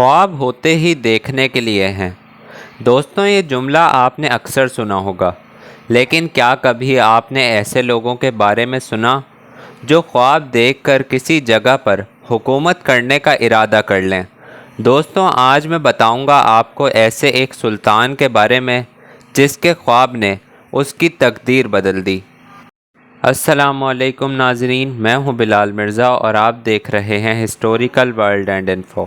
خواب ہوتے ہی دیکھنے کے لیے ہیں۔ دوستوں، یہ جملہ آپ نے اکثر سنا ہوگا، لیکن کیا کبھی آپ نے ایسے لوگوں کے بارے میں سنا جو خواب دیکھ کر کسی جگہ پر حکومت کرنے کا ارادہ کر لیں؟ دوستوں، آج میں بتاؤں گا آپ کو ایسے ایک سلطان کے بارے میں جس کے خواب نے اس کی تقدیر بدل دی۔ السلام علیکم ناظرین، میں ہوں بلال مرزا اور آپ دیکھ رہے ہیں ہسٹوریکل ورلڈ اینڈ انفو۔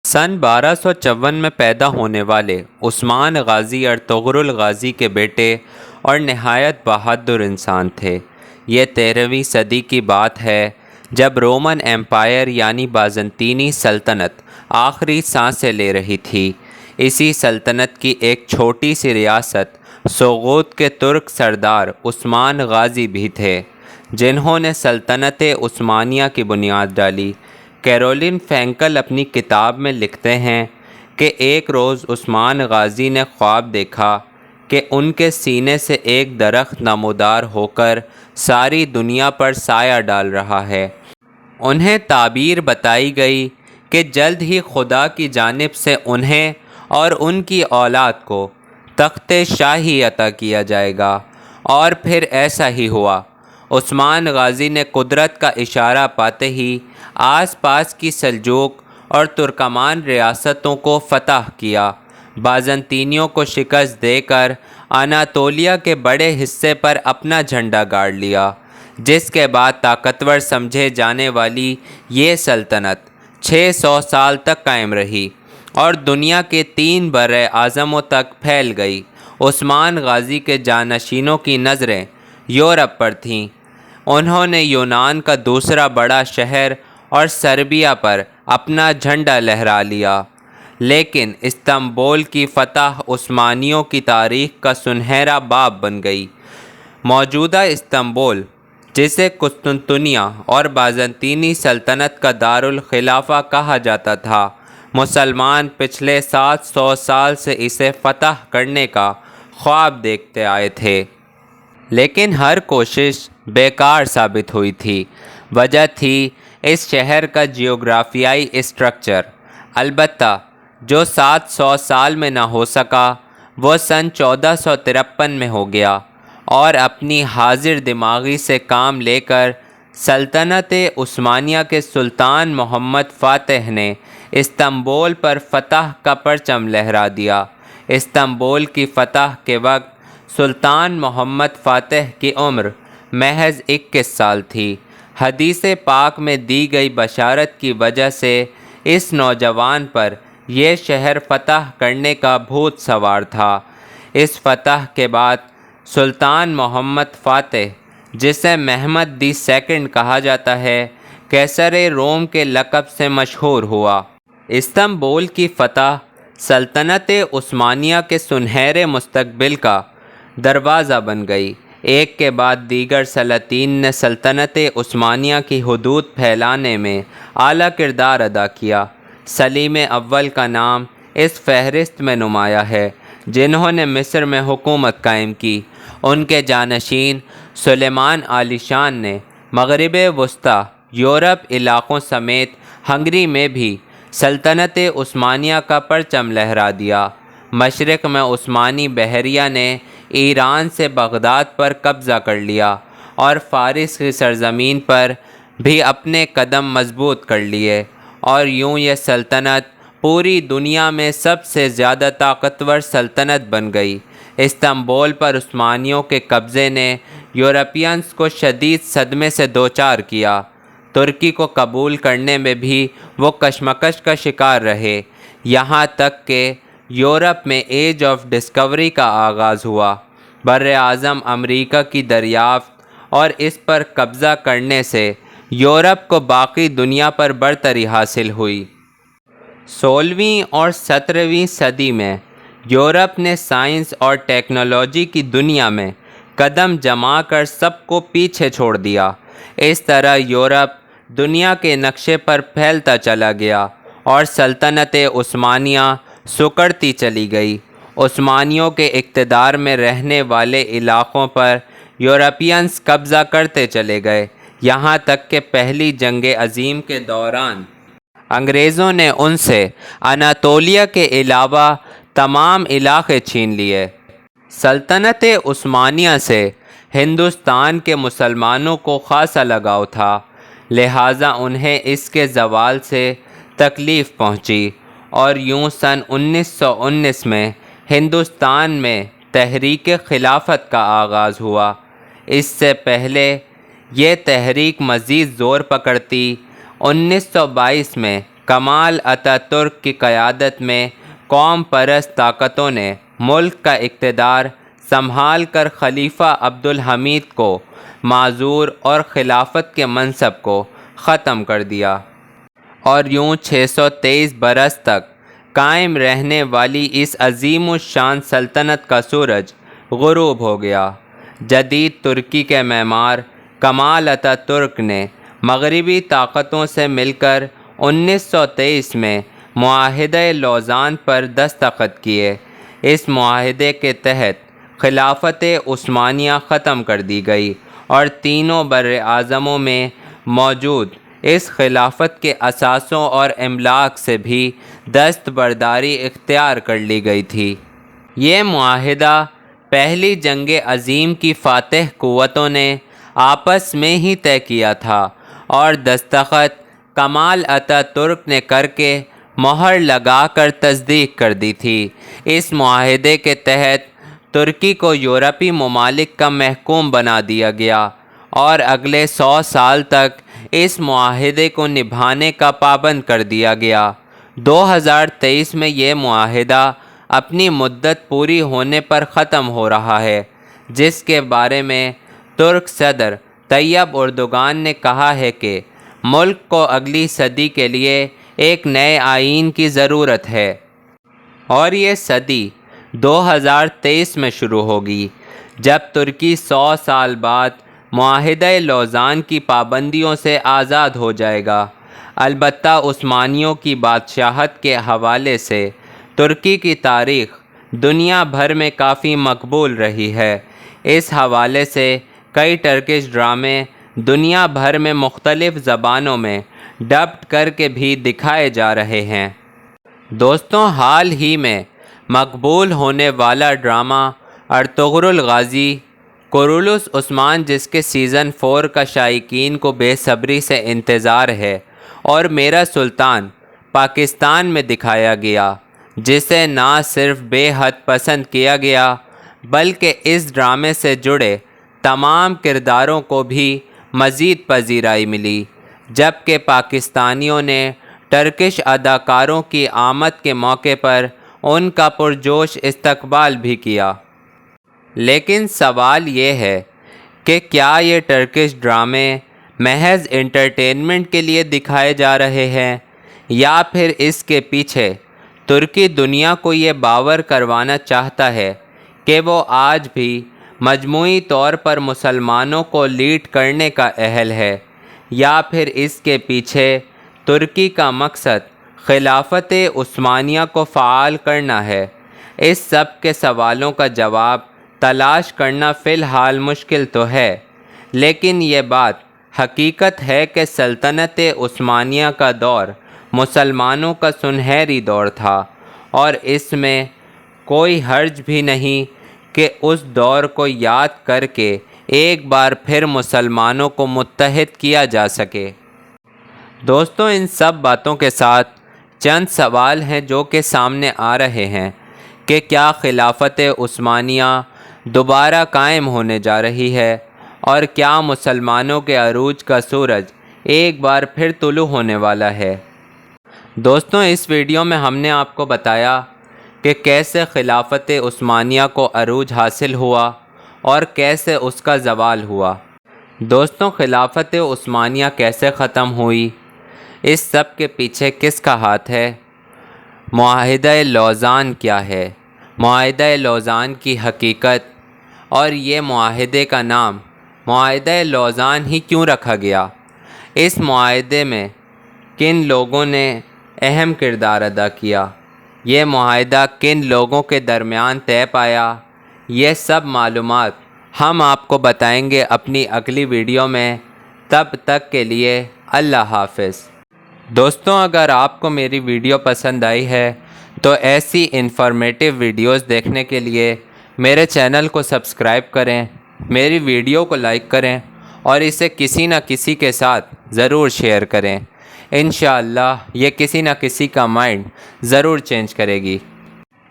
سن 1254 میں پیدا ہونے والے عثمان غازی ارطغرل غازی کے بیٹے اور نہایت بہادر انسان تھے۔ یہ 13ویں صدی کی بات ہے جب رومن ایمپائر یعنی بازنطینی سلطنت آخری سانسیں لے رہی تھی۔ اسی سلطنت کی ایک چھوٹی سی ریاست سوغوت کے ترک سردار عثمان غازی بھی تھے، جنہوں نے سلطنت عثمانیہ کی بنیاد ڈالی۔ کیرولین فینکل اپنی کتاب میں لکھتے ہیں کہ ایک روز عثمان غازی نے خواب دیکھا کہ ان کے سینے سے ایک درخت نمودار ہو کر ساری دنیا پر سایہ ڈال رہا ہے۔ انہیں تعبیر بتائی گئی کہ جلد ہی خدا کی جانب سے انہیں اور ان کی اولاد کو تخت شاہی عطا کیا جائے گا، اور پھر ایسا ہی ہوا۔ عثمان غازی نے قدرت کا اشارہ پاتے ہی آس پاس کی سلجوق اور ترکمان ریاستوں کو فتح کیا، بازنطینیوں کو شکست دے کر اناطولیہ کے بڑے حصے پر اپنا جھنڈا گاڑ لیا، جس کے بعد طاقتور سمجھے جانے والی یہ سلطنت 600 سال تک قائم رہی اور دنیا کے 3 برِ اعظموں تک پھیل گئی۔ عثمان غازی کے جانشینوں کی نظریں یورپ پر تھیں۔ انہوں نے یونان کا دوسرا بڑا شہر اور سربیا پر اپنا جھنڈا لہرا لیا، لیکن استنبول کی فتح عثمانیوں کی تاریخ کا سنہرا باب بن گئی۔ موجودہ استنبول، جسے قسطنطنیہ اور بازنطینی سلطنت کا دارالخلافہ کہا جاتا تھا، مسلمان پچھلے 700 سال سے اسے فتح کرنے کا خواب دیکھتے آئے تھے، لیکن ہر کوشش بیکار ثابت ہوئی تھی۔ وجہ تھی اس شہر کا جیوگرافیائی اسٹرکچر۔ البتہ جو 700 سال میں نہ ہو سکا، وہ سن 1453 میں ہو گیا، اور اپنی حاضر دماغی سے کام لے کر سلطنت عثمانیہ کے سلطان محمد فاتح نے استنبول پر فتح کا پرچم لہرا دیا۔ استنبول کی فتح کے وقت سلطان محمد فاتح کی عمر محض 21 سال تھی۔ حدیث پاک میں دی گئی بشارت کی وجہ سے اس نوجوان پر یہ شہر فتح کرنے کا بھوت سوار تھا۔ اس فتح کے بعد سلطان محمد فاتح، جسے محمد دی سیکنڈ کہا جاتا ہے، قیصر روم کے لقب سے مشہور ہوا۔ استنبول کی فتح سلطنت عثمانیہ کے سنہرے مستقبل کا دروازہ بن گئی۔ ایک کے بعد دیگر سلاطین نے سلطنت عثمانیہ کی حدود پھیلانے میں اعلیٰ کردار ادا کیا۔ سلیم اول کا نام اس فہرست میں نمایاں ہے، جنہوں نے مصر میں حکومت قائم کی۔ ان کے جانشین سلیمان عالی شان نے مغرب وسطیٰ، یورپ علاقوں سمیت ہنگری میں بھی سلطنت عثمانیہ کا پرچم لہرا دیا۔ مشرق میں عثمانی بحریہ نے ایران سے بغداد پر قبضہ کر لیا اور فارس کی سرزمین پر بھی اپنے قدم مضبوط کر لیے، اور یوں یہ سلطنت پوری دنیا میں سب سے زیادہ طاقتور سلطنت بن گئی۔ استنبول پر عثمانیوں کے قبضے نے یورپینز کو شدید صدمے سے دوچار کیا۔ ترکی کو قبول کرنے میں بھی وہ کشمکش کا شکار رہے، یہاں تک کہ یورپ میں ایج آف ڈسکوری کا آغاز ہوا۔ براعظم امریکہ کی دریافت اور اس پر قبضہ کرنے سے یورپ کو باقی دنیا پر برتری حاصل ہوئی۔ 16ویں اور 17ویں صدی میں یورپ نے سائنس اور ٹیکنالوجی کی دنیا میں قدم جما کر سب کو پیچھے چھوڑ دیا۔ اس طرح یورپ دنیا کے نقشے پر پھیلتا چلا گیا اور سلطنت عثمانیہ سکڑتی چلی گئی۔ عثمانیوں کے اقتدار میں رہنے والے علاقوں پر یورپینز قبضہ کرتے چلے گئے، یہاں تک کہ پہلی جنگ عظیم کے دوران انگریزوں نے ان سے اناطولیہ کے علاوہ تمام علاقے چھین لیے۔ سلطنت عثمانیہ سے ہندوستان کے مسلمانوں کو خاصا لگاؤ تھا، لہٰذا انہیں اس کے زوال سے تکلیف پہنچی، اور یوں سن 1919 میں ہندوستان میں تحریک خلافت کا آغاز ہوا۔ اس سے پہلے یہ تحریک مزید زور پکڑتی 1922 میں کمال اتا ترک کی قیادت میں قوم پرست طاقتوں نے ملک کا اقتدار سنبھال کر خلیفہ عبدالحمید کو معزور اور خلافت کے منصب کو ختم کر دیا، اور یوں 623 برس تک قائم رہنے والی اس عظیم الشان سلطنت کا سورج غروب ہو گیا۔ جدید ترکی کے معمار کمال اتا ترک نے مغربی طاقتوں سے مل کر 1923 میں معاہدۂ لوزان پر دستخط کیے۔ اس معاہدے کے تحت خلافت عثمانیہ ختم کر دی گئی، اور تینوں براعظموں میں موجود اس خلافت کے اثاثوں اور املاک سے بھی دستبرداری اختیار کر لی گئی تھی۔ یہ معاہدہ پہلی جنگ عظیم کی فاتح قوتوں نے آپس میں ہی طے کیا تھا، اور دستخط کمال اتا ترک نے کر کے مہر لگا کر تصدیق کر دی تھی۔ اس معاہدے کے تحت ترکی کو یورپی ممالک کا محکوم بنا دیا گیا، اور اگلے 100 سال تک اس معاہدے کو نبھانے کا پابند کر دیا گیا۔ 2023 میں یہ معاہدہ اپنی مدت پوری ہونے پر ختم ہو رہا ہے، جس کے بارے میں ترک صدر طیب اردوغان نے کہا ہے کہ ملک کو اگلی صدی کے لیے ایک نئے آئین کی ضرورت ہے، اور یہ صدی 2023 میں شروع ہوگی، جب ترکی 100 سال بعد معاہدۂ لوزان کی پابندیوں سے آزاد ہو جائے گا۔ البتہ عثمانیوں کی بادشاہت کے حوالے سے ترکی کی تاریخ دنیا بھر میں کافی مقبول رہی ہے۔ اس حوالے سے کئی ٹرکش ڈرامے دنیا بھر میں مختلف زبانوں میں ڈبڈ کر کے بھی دکھائے جا رہے ہیں۔ دوستوں، حال ہی میں مقبول ہونے والا ڈرامہ ارطغرل غازی کورولوس عثمان، جس کے سیزن 4 کا شائقین کو بے صبری سے انتظار ہے، اور میرا سلطان پاکستان میں دکھایا گیا، جسے نہ صرف بے حد پسند کیا گیا بلکہ اس ڈرامے سے جڑے تمام کرداروں کو بھی مزید پذیرائی ملی، جبکہ پاکستانیوں نے ٹرکش اداکاروں کی آمد کے موقع پر ان کا پرجوش استقبال بھی کیا۔ لیکن سوال یہ ہے کہ کیا یہ ٹرکش ڈرامے محض انٹرٹینمنٹ کے لیے دکھائے جا رہے ہیں، یا پھر اس کے پیچھے ترکی دنیا کو یہ باور کروانا چاہتا ہے کہ وہ آج بھی مجموعی طور پر مسلمانوں کو لیڈ کرنے کا اہل ہے، یا پھر اس کے پیچھے ترکی کا مقصد خلافت عثمانیہ کو فعال کرنا ہے؟ اس سب کے سوالوں کا جواب تلاش کرنا فی الحال مشکل تو ہے، لیکن یہ بات حقیقت ہے کہ سلطنت عثمانیہ کا دور مسلمانوں کا سنہری دور تھا، اور اس میں کوئی حرج بھی نہیں کہ اس دور کو یاد کر کے ایک بار پھر مسلمانوں کو متحد کیا جا سکے۔ دوستوں، ان سب باتوں کے ساتھ چند سوال ہیں جو کہ سامنے آ رہے ہیں کہ کیا خلافت عثمانیہ دوبارہ قائم ہونے جا رہی ہے، اور کیا مسلمانوں کے عروج کا سورج ایک بار پھر طلوع ہونے والا ہے؟ دوستوں، اس ویڈیو میں ہم نے آپ کو بتایا کہ کیسے خلافت عثمانیہ کو عروج حاصل ہوا اور کیسے اس کا زوال ہوا۔ دوستوں، خلافت عثمانیہ کیسے ختم ہوئی، اس سب کے پیچھے کس کا ہاتھ ہے؟ معاہدۂ لوزان کیا ہے، معاہدۂ لوزان کی حقیقت، اور یہ معاہدے کا نام معاہدۂ لوزان ہی کیوں رکھا گیا؟ اس معاہدے میں کن لوگوں نے اہم کردار ادا کیا؟ یہ معاہدہ کن لوگوں کے درمیان طے پایا؟ یہ سب معلومات ہم آپ کو بتائیں گے اپنی اگلی ویڈیو میں۔ تب تک کے لیے اللہ حافظ۔ دوستوں اگر آپ کو میری ویڈیو پسند آئی ہے تو ایسی انفارمیٹیو ویڈیوز دیکھنے کے لیے میرے چینل کو سبسکرائب کریں، میری ویڈیو کو لائک کریں اور اسے کسی نہ کسی کے ساتھ ضرور شیئر کریں۔ انشاءاللہ یہ کسی نہ کسی کا مائنڈ ضرور چینج کرے گی۔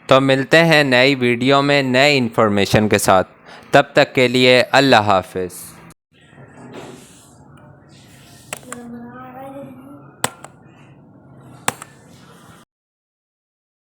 تو ملتے ہیں نئی ویڈیو میں نئے انفارمیشن کے ساتھ، تب تک کے لیے اللہ حافظ۔